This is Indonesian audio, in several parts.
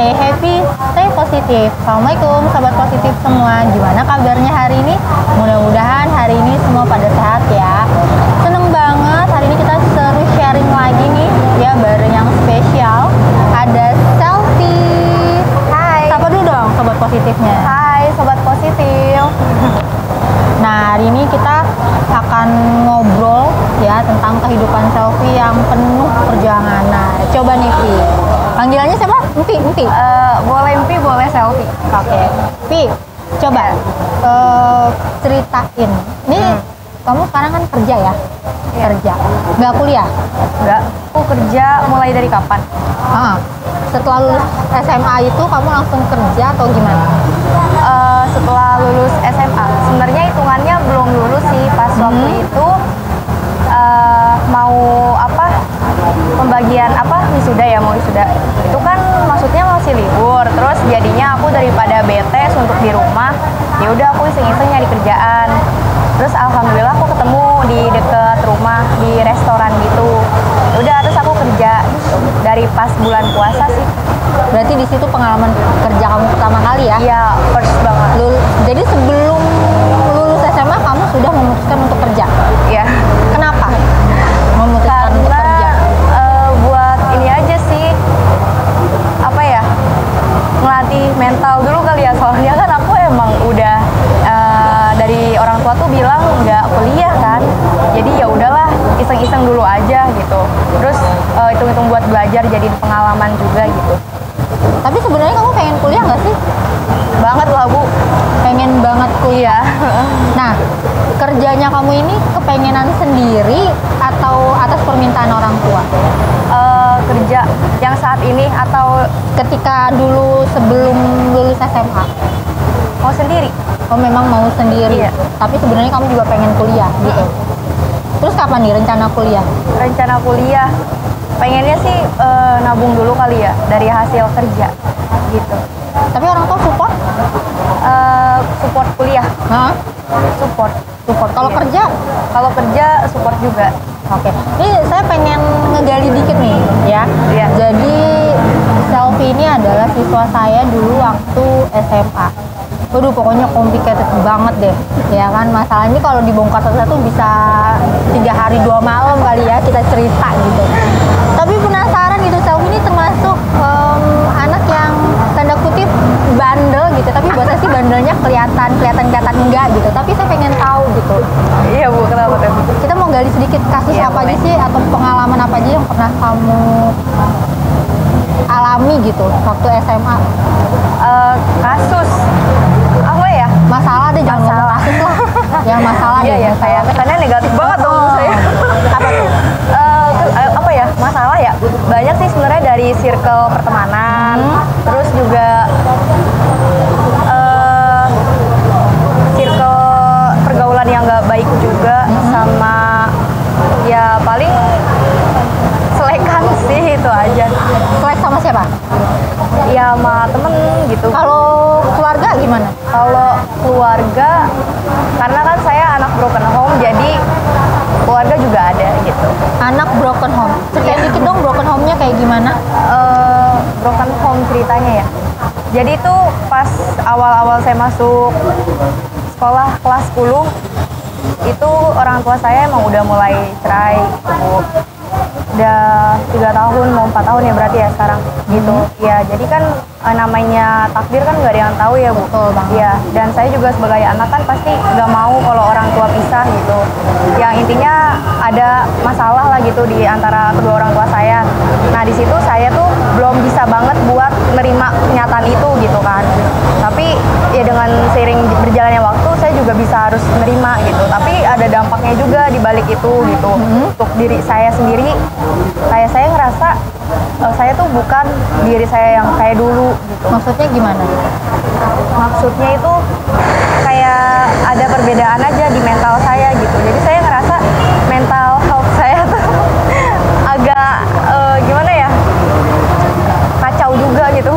stay happy, stay positif. Assalamualaikum sobat positif semua. Gimana kabarnya hari ini? Mudah-mudahan hari ini semua pada sehat ya. Seneng banget hari ini kita seru sharing lagi nih ya, bareng yang spesial. Ada Selfie. Hai. Sapa dulu dong sobat positifnya. Hai sobat positif. Nah, hari ini kita akan ngobrol ya tentang kehidupan Selfie yang penuh perjuangan. Nah, coba nih Vi, panggilannya siapa? Empi. Boleh Empi, boleh Selfie. Oke, Vi, coba ceritain. Ini kamu sekarang kan kerja ya? Iya. Kerja, nggak kuliah? Enggak, aku kerja mulai dari kapan? Setelah lulus SMA itu kamu langsung kerja atau gimana? Setelah lulus SMA, sebenarnya hitungannya belum lulus sih. Pas waktu itu mau pembagian wisuda ya, mau wisuda. Itu kan maksudnya masih libur, terus jadinya aku daripada bete untuk di rumah, ya udah aku iseng-iseng nyari kerjaan. Terus alhamdulillah aku ketemu di deket rumah di restoran gitu. Udah terus aku kerja gitu. Dari pas bulan puasa sih. Berarti di situ pengalaman kerja kamu pertama kali ya? Iya, first banget. Jadi sebelum lulus SMA kamu sudah memutuskan untuk kerja? Iya. Kenapa memutuskan untuk kerja? Buat ini aja sih, ngelatih mental dulu kali ya. Soalnya kan aku emang udah dari orang tua tuh bilang nggak kuliah kan, jadi ya udahlah iseng-iseng dulu aja gitu. Terus hitung-hitung buat belajar, jadiin pengalaman juga gitu. Tapi sebenarnya kamu pengen kuliah nggak sih? Banget lah Bu, Pengen banget kuliah. Nah, kerjanya kamu ini kepengenan sendiri atau atas permintaan orang tua? kerja yang saat ini atau Ketika dulu sebelum lulus SMA? mau sendiri? Oh, memang mau sendiri. Iya. Tapi sebenarnya kamu juga pengen kuliah gitu. Terus kapan nih rencana kuliah? Rencana kuliah pengennya sih nabung dulu kali ya dari hasil kerja gitu. Tapi orang tua support? Support kuliah, Hah? support. Support. Iya. Kalau kerja support juga. Oke, ini saya pengen ngegali dikit nih ya. Iya. Jadi Selfie ini adalah siswa saya dulu waktu SMA. Waduh, pokoknya complicated banget deh, ya kan. Masalah ini kalau dibongkar satu-satu bisa 3 hari 2 malam kali ya kita cerita gitu. Tapi penasaran gitu, Selfie ini termasuk anak yang tanda kutip bandel gitu. Tapi buat saya sih bandelnya kelihatan enggak gitu. Tapi saya pengen tahu gitu. Iya Bu, kenapa tuh? Kita mau gali sedikit kasus Iya, apa aja boleh. sih atau pengalaman apa aja yang pernah kamu alami gitu waktu SMA? Kasus apa ya? Masalah deh, jangan ngomong Masalah. kasus lah. Yang masalah Iya deh. ya, kayak kesannya negatif banget dong Oh. saya. Apa tuh? Masalah ya? Banyak sih sebenarnya, dari circle pertemanan, terus juga circle pergaulan yang nggak baik juga, sama ya paling selekan sih, itu aja. Selek sama siapa? Ya sama temen gitu. Kalau keluarga gimana? Kalau keluarga, karena kan saya anak broken home, jadi keluarga juga ada gitu. Anak broken home. Ceritain dikit dong broken home-nya kayak gimana? Broken home ceritanya ya. Jadi itu pas awal-awal saya masuk sekolah kelas 10, itu orang tua saya emang udah mulai cerai gitu. Udah 3 tahun mau 4 tahun ya berarti ya sekarang gitu. Ya jadi kan namanya takdir kan nggak ada yang tahu ya Bu. Betul banget. Iya, dan saya juga sebagai anak kan pasti nggak mau kalau orang tua pisah gitu. Yang intinya ada masalah lah gitu di antara kedua orang tua saya. Nah di situ saya tuh belum bisa banget buat nerima kenyataan itu gitu kan. Tapi ya dengan seiring berjalannya waktu saya juga bisa harus nerima gitu. Tapi ada dampaknya juga di balik itu gitu. Untuk diri saya sendiri, saya ngerasa saya tuh bukan diri saya yang kayak dulu gitu. Maksudnya gimana? Maksudnya itu kayak ada perbedaan aja di mental saya gitu. Jadi saya ngerasa mental health saya tuh agak gimana ya, kacau juga gitu.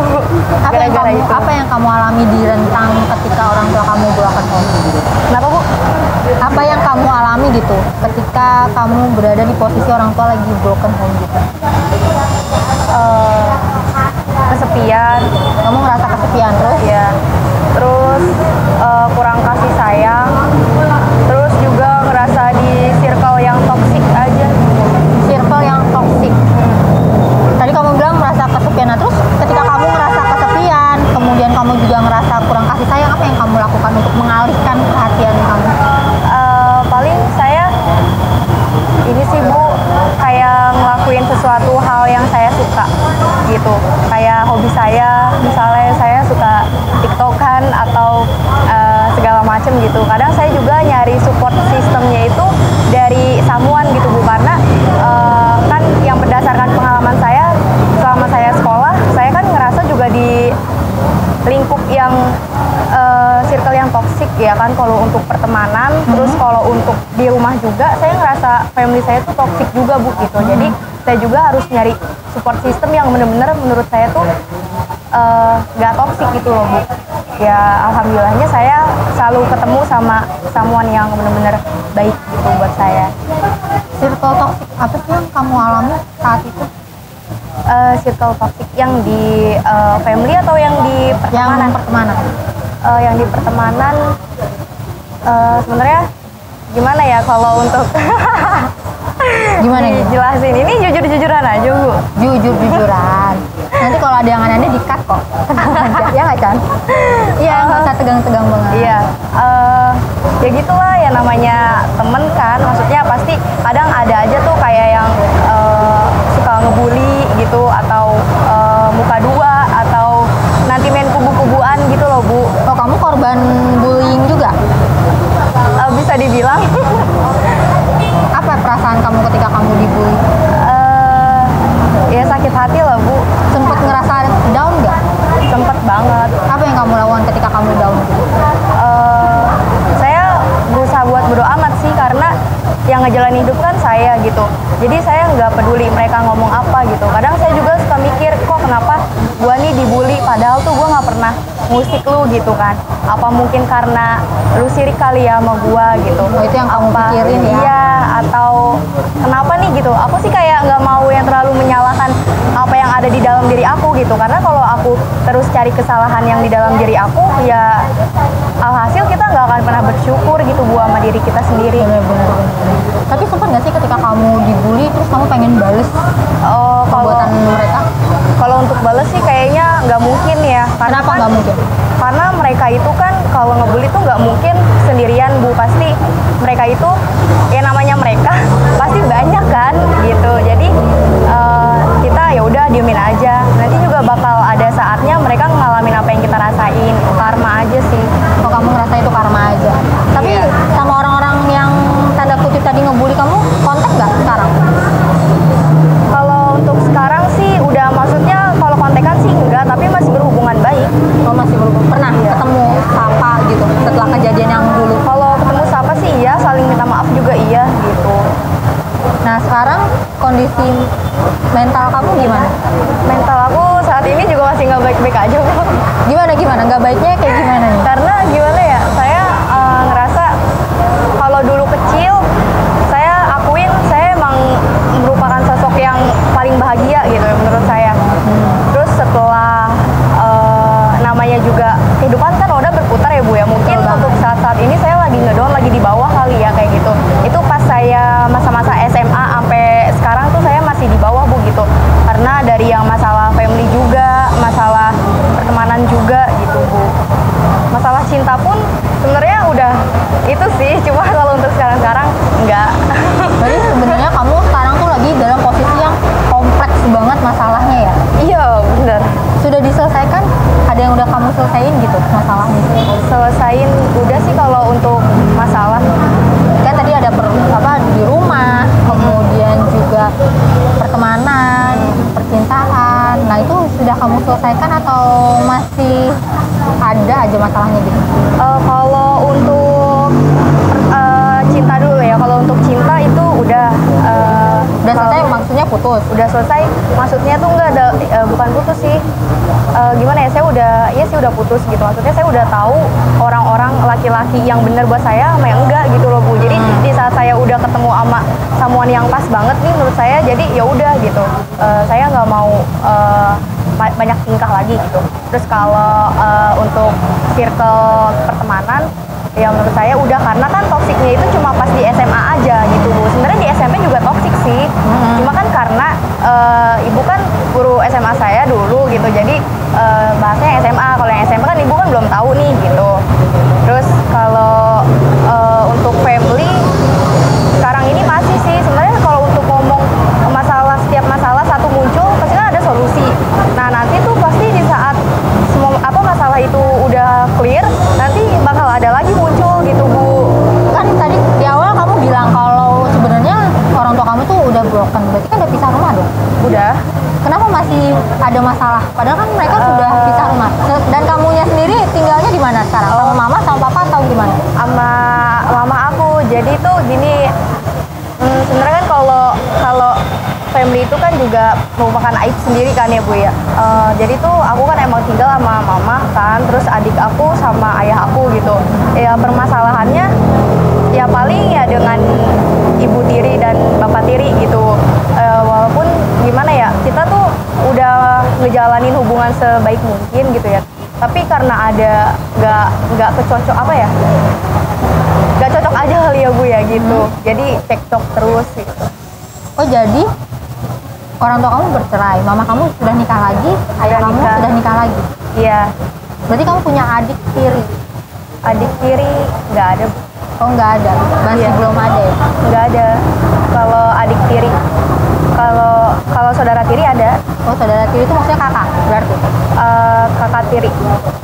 Apa yang kamu alami di rentang ketika orang tua kamu broken home? Kenapa Bu? Apa yang kamu alami gitu ketika kamu berada di posisi orang tua lagi broken home gitu? kesepian. Kamu ngerasa kesepian terus? Ya, terus kurang kasih sayang, terus juga ngerasa di circle yang toksik aja. Circle yang toksik. Tadi kamu bilang merasa kesepian, nah terus ketika kamu ngerasa kesepian, kemudian kamu juga ngerasa kurang kasih sayang, apa yang kamu lakukan untuk mengalihkan perhatian kamu? Paling saya ini sih Bu, kayak ngelakuin sesuatu hal yang saya suka gitu. Kayak hobi saya, misalnya saya suka TikTokan atau segala macem gitu. Kadang saya juga nyari support sistemnya itu dari someone gitu Bu, karena kan yang berdasarkan pengalaman saya selama saya sekolah, saya kan ngerasa juga di lingkup yang circle yang toksik ya kan, kalau untuk pertemanan. Terus kalau untuk di rumah juga saya ngerasa family saya tuh toksik juga Bu gitu. Jadi saya juga harus nyari support system yang bener-bener menurut saya tuh gak toksik gitu loh Bu. Ya alhamdulillahnya saya selalu ketemu sama someone yang bener-bener baik gitu buat saya. Circle toksik apa sih yang kamu alami saat itu? Circle toxic yang di family atau yang di pertemanan? Yang pertemanan. Yang di pertemanan sebenarnya gimana ya kalau untuk Gimana nih? jelasin ini jujur-jujuran aja Bu. Jujur-jujuran. Nanti kalau ada yang aneh-aneh di-cut kok. Tenang aja. Ya nggak, Chan? Iya, nggak usah tegang-tegang banget. Iya, ya gitulah ya namanya temen kan. Maksudnya pasti kadang ada aja tuh kayak yang suka ngebully gitu, atau muka dua, atau nanti main kubu-kubuan gitu loh Bu. Oh, kamu korban bullying juga? Bisa dibilang. Apa perasaan kamu ketika kamu dibully? Ya sakit hati lah Bu. Sempet ngerasa down nggak? Sempet banget. Apa yang kamu lakukan ketika kamu down gitu? Saya berusaha buat bodo amat sih, karena yang ngejalanin hidup kan saya gitu. Jadi saya nggak peduli mereka ngomong apa gitu. Kadang saya juga suka mikir, kok kenapa gua nih dibully, padahal tuh gua nggak pernah musik lu gitu kan. Apa mungkin karena lu sirik kali ya sama gua gitu. Oh, itu yang kamu pikirin ya? Iya, atau kenapa nih gitu. Aku sih kayak nggak mau yang terlalu menyalahkan apa yang ada di dalam diri aku gitu. Karena kalau aku terus cari kesalahan yang di dalam diri aku, ya alhasil kita nggak akan pernah bersyukur gitu Bu sama diri kita sendiri. Bener-bener. Tapi sempat nggak sih ketika kamu dibully terus kamu pengen bales perbuatan mereka? Kalau untuk bales sih kayaknya nggak mungkin ya. Kenapa nggak mungkin? Karena mereka itu kan kalau ngebully tuh nggak mungkin sendirian Bu, pasti mereka itu ya namanya mereka pasti banyak kan gitu. Jadi kita ya udah diemin aja. Nanti juga bakal ada saatnya mereka ngalamin apa yang kita rasain. Karma aja sih. Kalau kamu ngerasa itu karma aja. Tapi Iya. sama orang-orang yang tanda kutip tadi ngebully kamu kontak nggak sekarang? Kalau untuk sekarang sih udah, maksudnya kalau kontekan sih enggak, tapi masih berhubungan baik. Oh, masih berhubung. Pernah ketemu sapa gitu setelah kejadian yang dulu? Kalau ketemu siapa sih iya, saling minta maaf juga iya gitu. Nah, sekarang kondisi mental kamu gimana? Mental aku saat ini juga masih nggak baik-baik aja Bu. Gimana? Nggak baiknya kayak gimana nih? Karena gimana ya, saya ngerasa kalau dulu kecil saya akuin saya emang merupakan sosok yang paling bahagia gitu ya menurut saya. Terus setelah namanya juga kehidupan kan udah berputar ya Bu ya, mungkin untuk saat-saat ini saya lagi ngedown, lagi di bawah kali ya kayak gitu. Itu pas saya masa-masa SMA sampai sekarang tuh saya masih di bawah Bu gitu, karena dari yang masalah family juga, masalah pertemanan juga gitu Bu. Masalah cinta pun sebenarnya udah itu sih, cuma kalau untuk sekarang-sekarang enggak. Berarti sebenarnya kamu sekarang tuh lagi dalam posisi yang kompleks banget masalahnya ya? Iya bener. Sudah diselesaikan? Ada yang udah kamu selesaiin gitu masalahnya? Selesain udah sih kalau untuk masalah. Kan tadi ada di rumah, kemudian juga pertemanan, percintaan. Nah, itu sudah kamu selesaikan atau masih ada aja masalahnya gitu? Kalau untuk cinta dulu ya. Kalau untuk cinta itu udah selesai, maksudnya putus? Udah selesai, maksudnya tuh enggak ada, bukan putus sih. Gimana ya, saya udah putus gitu. Maksudnya saya udah tahu orang-orang laki-laki yang bener buat saya sama yang enggak gitu loh Bu. Jadi di saat saya udah ketemu sama someone yang pas banget nih menurut saya, jadi ya udah gitu. Saya nggak mau banyak tingkah lagi gitu. Terus kalau untuk circle pertemanan, ya menurut saya udah, karena kan toksiknya itu cuma pas di SMA aja gitu Bu. Sebenarnya di SMP juga toksik sih, cuma kan karena ibu kan guru SMA saya dulu gitu, jadi bahasanya SMA. Kalau yang SMP kan ibu kan belum tahu nih gitu. Terus kalau untuk family sekarang ini masih sih sebenarnya, kalau untuk ngomong masalah, setiap masalah satu muncul pasti kan ada solusi. Nah nanti tuh pasti di saat semua masalah itu udah clear, nanti bakal ada lagi muncul gitu Bu. Kan tadi di awal kamu bilang kalau sebenarnya orang tua kamu tuh udah broken, berarti kan udah pisah rumah dong? Udah. Kenapa masih ada masalah? Padahal kan mereka sudah pisah rumah. Dan kamunya sendiri tinggalnya di mana sekarang? Sama mama, sama papa, atau gimana? Sama mama aku. Jadi tuh gini, sebenarnya kan kalau family itu kan juga merupakan aib sendiri kan ya Bu ya. Jadi tuh aku kan emang tinggal sama mama kan, terus adik aku sama ayah aku gitu. Ya permasalahannya ya paling ya dengan ibu tiri dan bapak tiri gitu. Walaupun gimana ya, kita tuh udah ngejalanin hubungan sebaik mungkin gitu ya. Tapi karena ada nggak kecocok nggak cocok aja kali ya Bu ya gitu. Jadi cekcok terus gitu. Oh jadi orang tua kamu bercerai, mama kamu sudah nikah lagi, ayah kamu sudah nikah lagi. Iya. Berarti kamu punya adik tiri? Adik tiri nggak ada. Oh nggak ada, masih belum ada ya? Nggak ada. Kalau adik tiri, kalau saudara tiri ada. Oh saudara tiri itu maksudnya kakak berarti? Kakak tiri.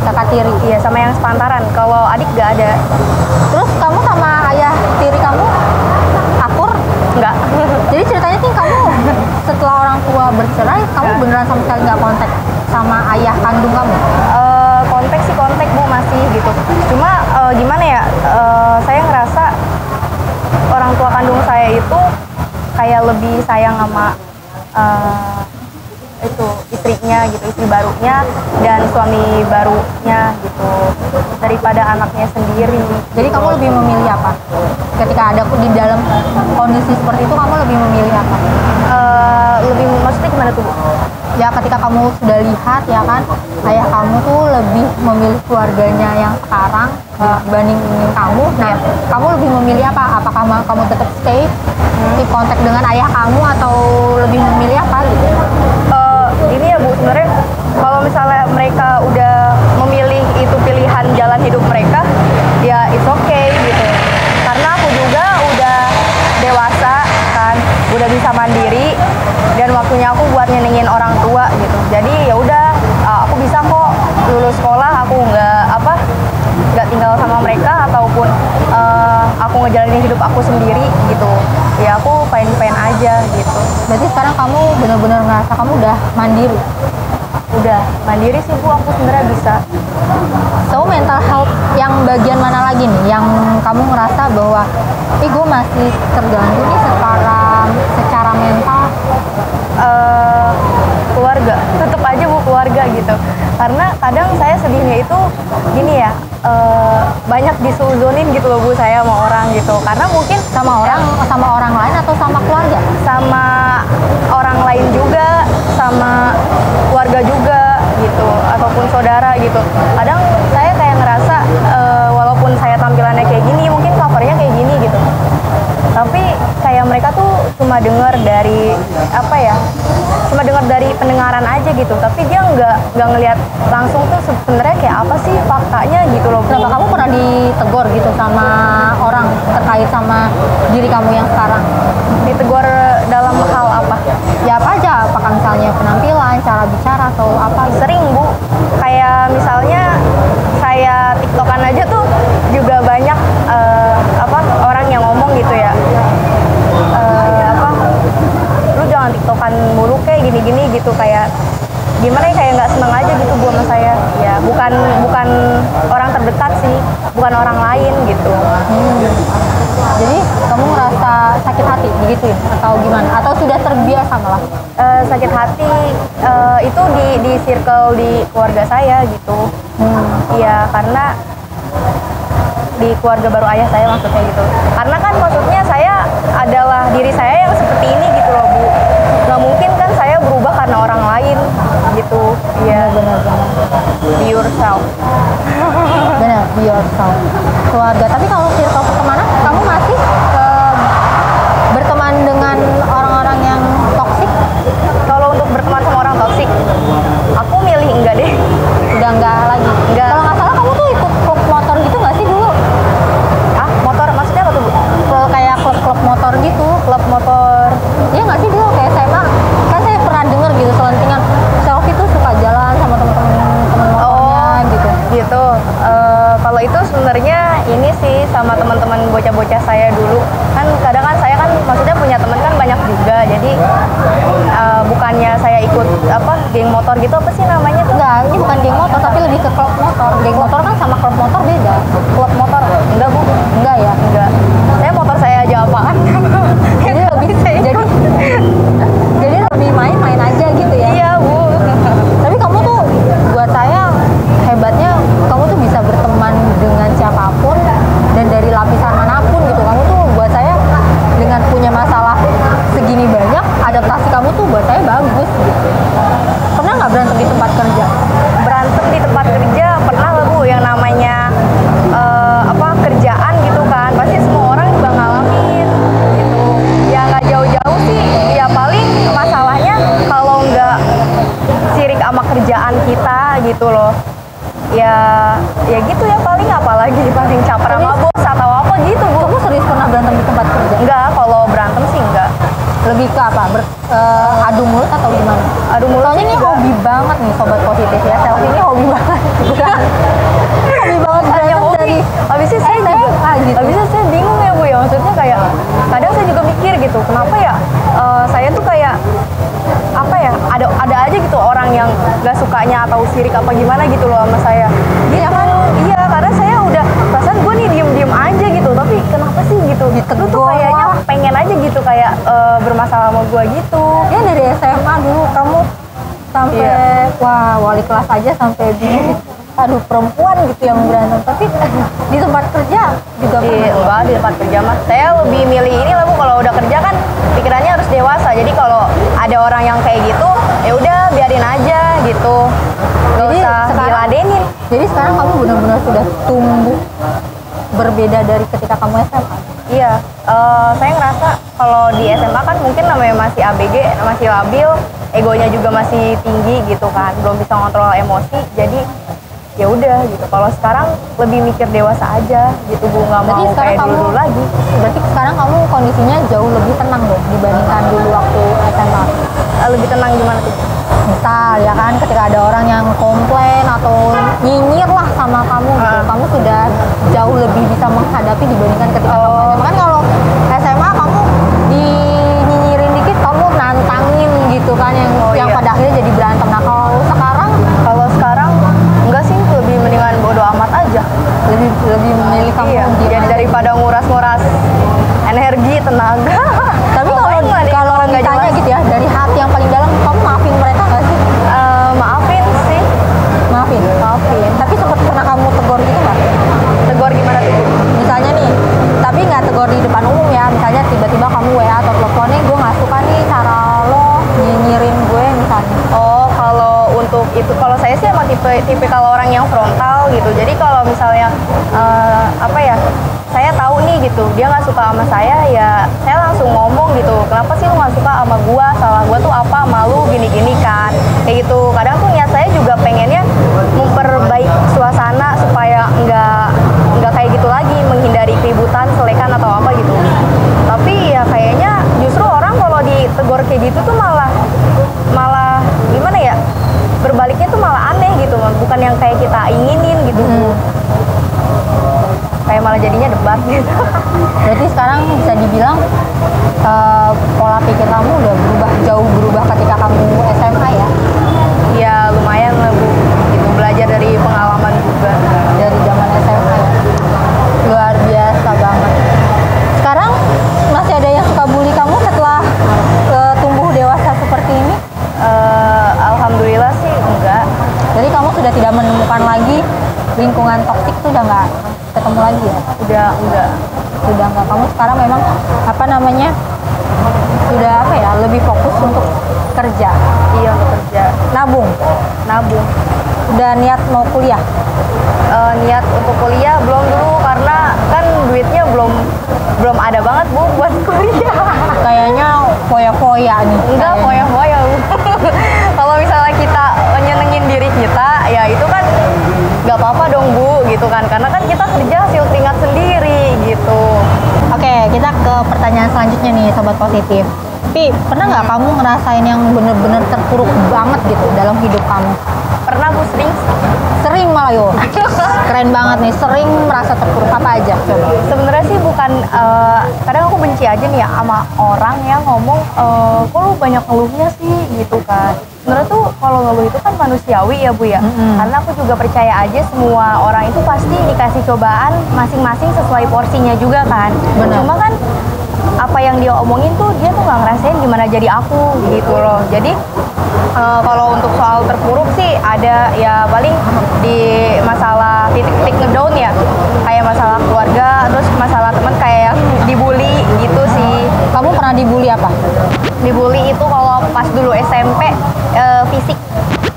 Kakak tiri? Iya, sama yang sepantaran. Kalau adik nggak ada. Terus kamu sama ayah tiri kamu akur? Nggak. Jadi ceritanya sih kamu setelah orang tua bercerai, kamu beneran sama sekali nggak kontak sama ayah kandung kamu? Kontak Bu masih gitu. Cuma gimana ya, saya ngerasa orang tua kandung saya itu kayak lebih sayang sama itu istrinya gitu, istri barunya dan suami barunya gitu, daripada anaknya sendiri. Jadi kamu lebih memilih apa? Ketika ada di dalam kondisi seperti itu, kamu lebih memilih apa? Lebih, maksudnya gimana tuh Bu? Ya ketika kamu sudah lihat ya kan, ayah kamu tuh lebih memilih keluarganya yang sekarang dibanding kamu. Nah, kamu lebih memilih apa? Apakah kamu tetap stay, keep kontak dengan ayah kamu, atau lebih memilih apa gitu? Ini ya Bu, sebenarnya kalau misalnya mereka udah memilih itu pilihan jalan hidup mereka, ya it's okay gitu. Karena aku juga udah dewasa kan, udah bisa mandiri, dan waktunya aku buat nyenengin orang tua gitu. Jadi ya udah, aku bisa kok lulus sekolah, aku nggak tinggal sama mereka, ataupun aku ngejalanin hidup aku sendiri gitu. Ya aku fine aja gitu. Berarti sekarang kamu benar-benar ngerasa kamu udah mandiri? Udah mandiri sih Bu, aku sebenarnya bisa. So mental health yang bagian mana lagi nih yang kamu ngerasa bahwa gue masih terganggu nih secara mental? Keluarga, tetap aja Bu, keluarga gitu. Karena kadang saya sedihnya itu gini ya, banyak disuzonin gitu loh Bu saya sama orang gitu. Karena mungkin Sama orang lain atau sama keluarga? sama orang lain juga, sama keluarga juga gitu, ataupun saudara gitu. Kadang saya kayak ngerasa walaupun saya tampilannya kayak gini, mungkin covernya kayak gini gitu, tapi kayak mereka tuh cuma dengar dari pendengaran aja gitu, tapi dia nggak ngelihat langsung tuh sebenarnya kayak apa sih faktanya gitu loh Bu. Kenapa kamu pernah ditegur gitu sama orang terkait sama diri kamu yang sekarang? Ditegur dalam hal apa? Ya apa aja, apakah misalnya penampilan, cara bicara, atau apa gitu? Sering Bu, kayak misalnya saya tiktokan aja tuh juga banyak orang yang ngomong gitu ya, lu jangan tiktokan mulu kayak gini-gini gitu, kayak gimana ya, kayak nggak seneng aja gitu Bu sama saya. Ya bukan orang terdekat sih, bukan orang lain gitu. Jadi kamu ngerasa sakit hati begitu ya? Atau gimana? Atau sudah terbiasa malah? Sakit hati itu di circle di keluarga saya gitu. Iya, karena di keluarga baru ayah saya maksudnya gitu. Karena kan maksudnya saya adalah diri saya yang seperti ini gitu loh Bu. Nggak mungkin kan saya berubah karena orang lain. gitu. Iya. Benar-benar. Be yourself. Benar, be yourself. Keluarga. Tapi kalau circle pertemanan, kamu masih berteman dengan orang-orang yang toksik? Kalau untuk berteman sama orang toksik, aku milih enggak deh. Udah enggak lagi. Enggak. Kalau nggak salah kamu tuh ikut klub motor gitu nggak sih dulu? Ah, motor maksudnya apa tuh, Bu? Kayak klub-klub motor gitu. Klub motor. Iya nggak sih dulu kayak SMA? Kan saya pernah denger gitu selentingan. Selfie tuh suka jalan sama teman-teman motornya gitu. Gitu. Kalau itu sebenarnya ini sih sama teman-teman bocah-bocah saya dulu. Kan kadang kan saya kan maksudnya punya teman kan banyak juga. Jadi bukannya saya ikut apa geng motor gitu, apa sih namanya tuh? Enggak, ini bukan geng motor tapi lebih ke klub motor. Geng motor kan sama klub motor beda. Klub motor enggak, Bu? Enggak ya? Enggak. Saya motor saya aja apaan? Jadi lebih jadi lebih main-main aja gitu ya. Iya, Bu. Tapi kamu tuh buat saya hebatnya kamu tuh bisa berteman dengan siapapun dan dari lapisan manapun gitu. Kamu tuh buat saya dengan punya masalah segini banyak, adaptasi kamu tuh buat saya bagus gitu. Pernah nggak berantem di tempat kerja? Berantem di tempat kerja pernah lah, Bu, yang namanya apa kerjaan gitu kan, pasti semua orang juga ngalamin gitu. Ya nggak jauh-jauh sih, ya paling masalahnya kalau nggak sirik sama kerjaan kita gitu loh. Ya gitu ya, paling apalagi paling caper sama bos atau apa gitu, Bu. Kamu serius pernah berantem di tempat kerja? Enggak, kalau berantem sih enggak. Lebih ke apa? Adu mulut atau gimana? Adu mulut Soalnya ini juga. hobi banget nih sobat positif ya. Selfie ini hobi banget. Hobi banget Hanya berantem hobi. dari Habisnya saya juga, gitu. habisnya saya bingung ya, Bu, ya. Maksudnya kayak kadang saya juga mikir gitu, kenapa ya saya tuh kayak apa ya, ada aja gitu orang yang gak sukanya atau sirik apa gimana gitu loh sama saya. Gitu. Iya, karena saya udah perasaan gue nih diem-diem aja gitu, tapi kenapa sih gitu? Lu tuh kayaknya pengen aja gitu kayak bermasalah sama gue gitu. Ya dari SMA dulu kamu sampai wah wali kelas aja sampai bingung. Aduh perempuan gitu yang berantem, tapi di tempat kerja juga Enggak, di tempat kerja mah saya lebih milih ini lah, Bu. Kalau udah kerja kan pikirannya harus dewasa, jadi kalau ada orang yang kayak gitu ya udah biarin aja gitu, nggak Jadi usah sekarang- diladenin. Jadi sekarang kamu benar-benar sudah tumbuh berbeda dari ketika kamu SMA. Iya, saya ngerasa kalau di SMA kan mungkin namanya masih ABG, masih labil, egonya juga masih tinggi gitu kan, belum bisa ngontrol emosi, jadi ya udah gitu. Kalau sekarang lebih mikir dewasa aja gitu, Bu, nggak Berarti mau sekarang kayak kamu dulu lagi. Berarti sekarang kamu kondisinya jauh lebih tenang dong dibandingkan dulu waktu SMA. Lebih tenang gimana tuh? Misal ya kan ketika ada orang yang komplain atau nyinyir lah sama kamu gitu, kamu sudah jauh lebih bisa menghadapi dibandingkan ketika kamu SMA. Kan kalau SMA kamu dinyinyirin dikit kamu nantangin gitu kan yang iya. pada akhirnya jadi berantem. Nah Kalau sekarang enggak sih, lebih mendingan bodo amat aja. lebih memilih kamu Iya, diam jadi aja. daripada nguras-nguras energi, tenaga. Tapi kalau nggak ditanya jelas. gitu ya dari hati yang paling dalam, kamu maafin mereka nggak sih? Maafin sih. Maafin. Tapi sempat pernah kamu tegur gitu nggak? Tegur gimana tuh? Misalnya nih, tapi nggak tegur di depan umum ya. Misalnya tiba-tiba kamu WA atau teleponnya, gue nggak suka nih cara lo nyinyirin gue misalnya. Oh, kalau untuk itu, kalau saya sih emang tipe kalau orang yang frontal gitu. Jadi kalau misalnya apa ya, saya tahu nih gitu dia nggak suka sama saya, ya saya langsung ngomong gitu, kenapa sih lu nggak suka sama gua, salah gua tuh apa, malu gini-gini kan, kayak gitu. Kadang tuh niat saya juga pengennya memperbaik suasana supaya nggak kayak gitu lagi, menghindari keributan, selekan atau apa gitu. Tapi ya kayaknya justru orang kalau ditegur kayak gitu tuh malah gimana ya, berbaliknya tuh malah aneh gitu, bukan yang kayak kita inginin gitu. Kayak malah jadinya debat gitu. Berarti sekarang bisa dibilang pola pikir kamu udah jauh berubah ketika kamu SMA ya? Ya lumayan lah, Bu, gitu, belajar dari pengalaman juga. Dari zaman SMA ya? Luar biasa banget. Sekarang masih ada yang suka bully kamu setelah tumbuh dewasa seperti ini? Alhamdulillah sih enggak. Jadi kamu sudah tidak menemukan lagi lingkungan toksik, tuh udah nggak ketemu lagi ya? Udah enggak. Sudah nggak. Kamu sekarang memang apa namanya, sudah apa ya, lebih fokus untuk kerja, Iya, untuk kerja. nabung, Nabung. udah niat mau kuliah. Niat untuk kuliah belum dulu karena kan duitnya belum ada banget Bu buat kuliah. Kayaknya foya-foya nih. Enggak, kayaknya. foya-foya Bu. Kalau misalnya kita nyenengin diri kita, ya itu kan nggak apa-apa dong Bu, gitu kan. Karena kan kita kerja hasil keringat sendiri, gitu. Oke, kita ke pertanyaan selanjutnya nih, Sobat Positif. Pi, pernah nggak kamu ngerasain yang bener-bener terpuruk banget gitu dalam hidup kamu? Pernah Bu, sering. Sering malah yo. Keren banget nih, sering merasa terpuruk. Apa aja? Coba. Sebenarnya sih bukan, kadang aku benci aja nih ya sama orang yang ngomong, kok lu banyak ngeluhnya sih, gitu kan. Sebenarnya tuh kalau ngeluh itu kan manusiawi ya Bu ya. Karena aku juga percaya aja semua orang itu pasti dikasih cobaan masing-masing sesuai porsinya juga kan. Benar. Cuma kan apa yang dia omongin tuh dia tuh nggak ngerasain gimana jadi aku gitu loh. Jadi kalau untuk soal terpuruk sih ada ya paling di masalah titik-titik ngedown ya, kayak masalah keluarga, terus masalah teman kayak yang dibully gitu sih. Kamu pernah dibully apa? Dibully itu kalau pas dulu SMP, fisik.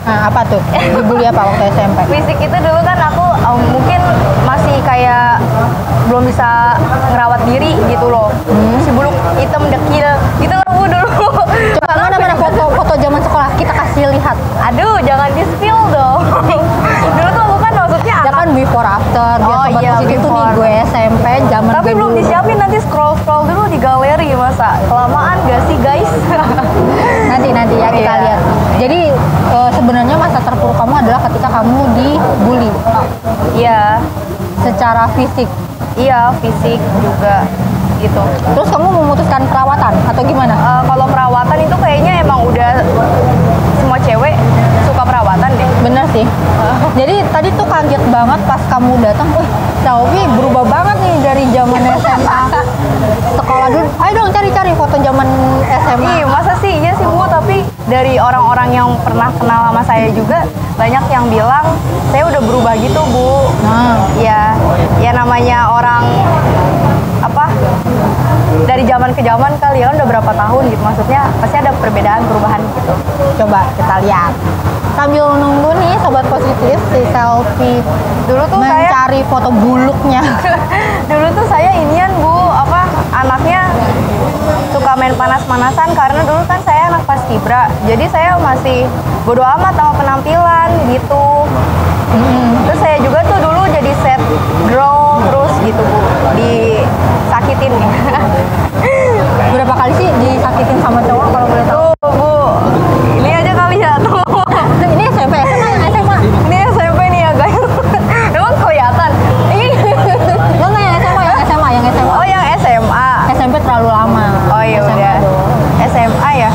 Nah, apa tuh? Dibully apa waktu SMP? Fisik itu dulu kan aku mungkin masih kayak belum bisa ngerawat diri gitu loh. Si buluk hitam dekil gitu loh Bu dulu. Coba mana foto zaman sekolah kita kasih lihat. Aduh, jangan di-spill dong. Dulu tuh bukan maksudnya Ya kan before after, biar Oh Sobat iya, Positif tuh nih before. gue SMP zaman tapi gue belum dulu. disiapin, nanti scroll dulu di galeri masa. Kelamaan gak sih guys? Nanti ya kita Iya. lihat. Jadi sebenarnya masa terpuruk kamu adalah ketika kamu dibully Iya, secara fisik. iya fisik juga gitu. Terus kamu memutuskan perawatan atau gimana? Kalau perawatan itu kayaknya emang udah semua cewek suka perawatan deh. Bener sih. Jadi tadi tuh kaget banget pas kamu datang, wih, Xiaomi berubah banget nih dari zaman SMA. Sekolah dulu, ayo dong cari-cari foto zaman SMA. Ih, masa sih iya sih Bu, tapi dari orang-orang yang pernah kenal sama saya juga banyak yang bilang saya udah berubah gitu Bu. Nah, Ya namanya orang apa, dari zaman ke zaman kali ya, kan udah berapa tahun gitu, maksudnya pasti ada perubahan gitu. coba kita lihat. Sambil nunggu nih Sobat Positif si selfie Dulu tuh saya mencari foto buluknya. dulu tuh saya inian Bu, apa, anaknya suka main panas-panasan karena dulu kan saya anak paskibra, jadi saya masih bodo amat sama penampilan gitu. Terus saya juga tuh dulu jadi set girl terus gitu Bu, disakitin nih. Berapa kali sih disakitin sama cowok kalau boleh tahu? Tuh Bu, ini aja kali ya tuh. Ini SMP, SMA yang SMA? Ini SMP nih ya guys. Emang kelihatan? Enggak yang SMA, yang SMA. Oh yang SMA. SMP terlalu lama. Oh iya SMA udah. dong. SMA ya.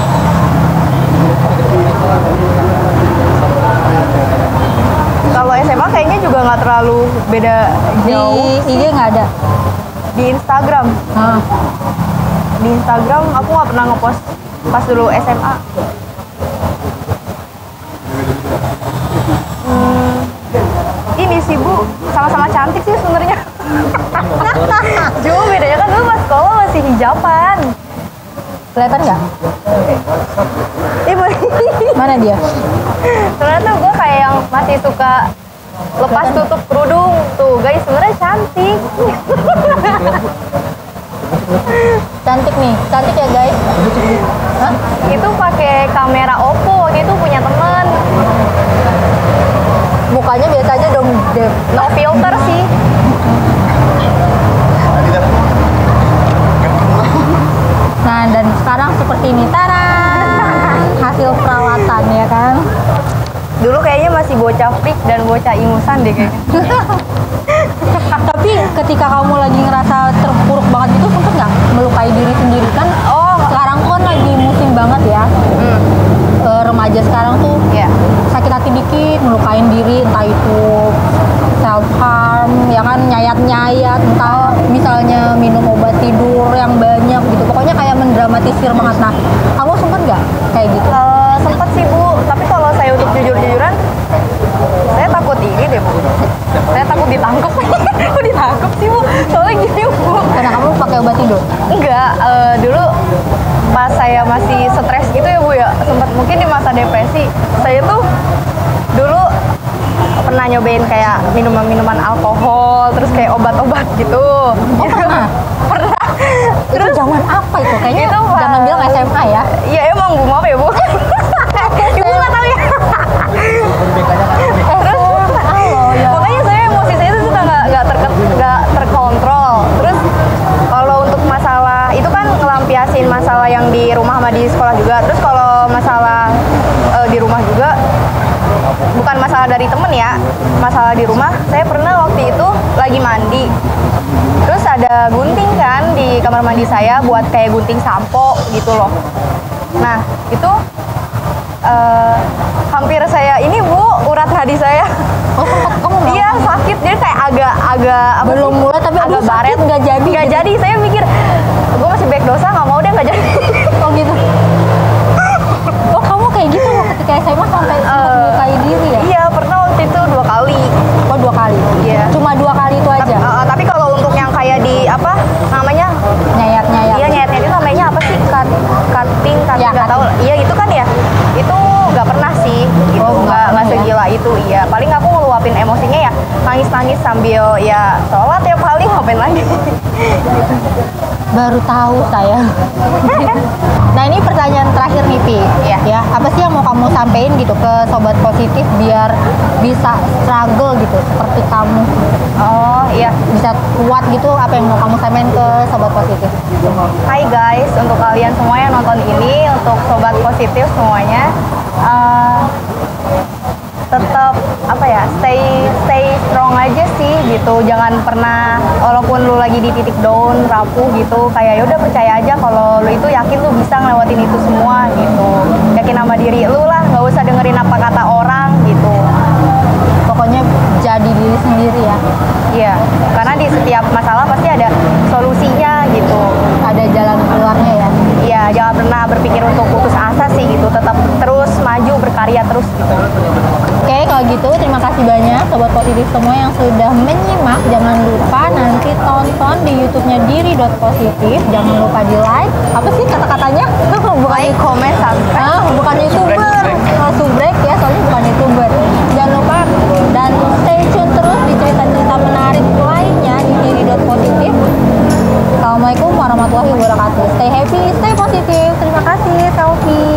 Kalau SMA kayaknya juga nggak terlalu beda Di jauh. IG nggak ada. Di Instagram. Ah, Di Instagram aku nggak pernah ngepost pas dulu SMA. Ini sih Bu, sama-sama cantik sih sebenarnya. Cuma bedanya kan dulu pas sekolah masih hijaban. kelihatan nggak? Mana dia? Sebenarnya tuh gue kayak yang masih suka lepas tutup kerudung tuh guys, sebenarnya cantik. Cantik nih, cantik ya guys. Hah? Itu pakai kamera Oppo, waktu itu punya temen. Mukanya biasa aja dong, Dev. No filter sih. Nah, dan sekarang seperti ini, taran, hasil perawatan ya kan. Dulu kayaknya masih bocah freak dan bocah ingusan deh kayaknya. Tapi ketika kamu lagi ngerasa terpuruk banget itu, sempet nggak melukai diri sendiri kan? Oh, Sekarang kan lagi musim banget ya. Remaja sekarang tuh ya. sakit hati dikit, melukain diri, entah itu self harm, ya kan, nyayat-nyayat, entah misalnya minum obat tidur yang banyak gitu. Pokoknya kayak mendramatisir banget. Nah, kamu sempet nggak kayak gitu? Sempet sih Bu, tapi kalau saya untuk jujur-jujuran, saya takut ini deh Bu. Saya takut ditangkap. Kok ditangkap sih Bu? Soalnya gini Bu. Karena kamu pakai obat tidur. Enggak, dulu pas saya masih stres gitu ya Bu ya, sempat mungkin di masa depresi saya tuh dulu pernah nyobain kayak minuman-minuman alkohol, terus kayak obat-obat gitu. Oh, pernah? Pernah. Itu zaman apa itu? Kayaknya Itu, jangan bilang SMA ya. Iya emang Bu, maaf ya Bu. Ibu nggak tahu ya. Makanya saya emosi saya itu suka nggak terkontrol. Terus kalau untuk masalah itu kan ngelampiasin masalah yang di rumah sama di sekolah juga. Terus kalau masalah di rumah juga bukan masalah dari temen ya, masalah di rumah. Saya pernah waktu itu lagi mandi, terus ada gunting kan di kamar mandi saya buat kayak gunting sampo gitu loh. Nah itu hampir saya ini Bu, urat nadi saya. Oh, sempat kamu Iya sakit, jadi kayak agak apa belum sih? mulai tapi agak aduh, baret, sakit, nggak jadi nggak gitu. jadi. Saya mikir gue masih baik dosa, nggak mau deh nggak jadi. Oh gitu. Oh kamu kayak gitu loh ketika SMA sampai sempat melukai diri ya? Iya pernah waktu itu 2 kali. Oh 2 kali? Iya. Cuma 2 kali itu aja? Tapi kalau untuk yang kayak di apa namanya? Nyayat-nyayat? Iya nyayat-nyayat itu namanya apa sih? Cutting Ya, nggak tahu. Iya itu kan ya. Itu nggak pernah sih. Itu Oh, nggak pernah ya? segila itu. Iya. Paling aku ngeluapin emosinya ya nangis-nangis sambil ya sholat ya paling ngapain lagi. Baru tahu saya. Nah ini pertanyaan terakhir nih Pi. Iya. Ya, apa sih yang mau kamu sampein gitu ke sobat positif biar bisa struggle gitu seperti kamu, Oh iya. bisa kuat gitu, apa yang mau kamu sampein ke sobat positif? Hai guys, untuk kalian semua yang nonton ini, untuk sobat positif semuanya, tetap apa ya, stay strong aja sih gitu. Jangan pernah, walaupun lu lagi di titik down, rapuh gitu, kayak yaudah percaya aja kalau lu itu yakin lu bisa ngelewatin itu semua gitu. Yakin sama diri lu lah, nggak usah dengerin apa kata orang gitu. Pokoknya jadi diri sendiri ya. Iya, karena di setiap masalah pasti ada solusinya gitu. Ada jalan keluarnya ya. Iya, jangan pernah berpikir untuk putus asa sih gitu. Tetap terus maju, berkarya terus gitu. Oke, kalau gitu terima kasih banyak sobat positif semua yang sudah menyimak. Jangan lupa nanti tonton di YouTube-nya diri.positif. Jangan lupa di like. Apa sih kata-katanya? Bukan Like, comment, subscribe. bukan YouTuber. Subrek ya, soalnya bukan YouTuber. Jangan lupa dan stay tune terus di cerita-cerita menarik lainnya di diri.positif. Assalamualaikum warahmatullahi wabarakatuh. Stay happy, stay positif. Terima kasih, Selfie.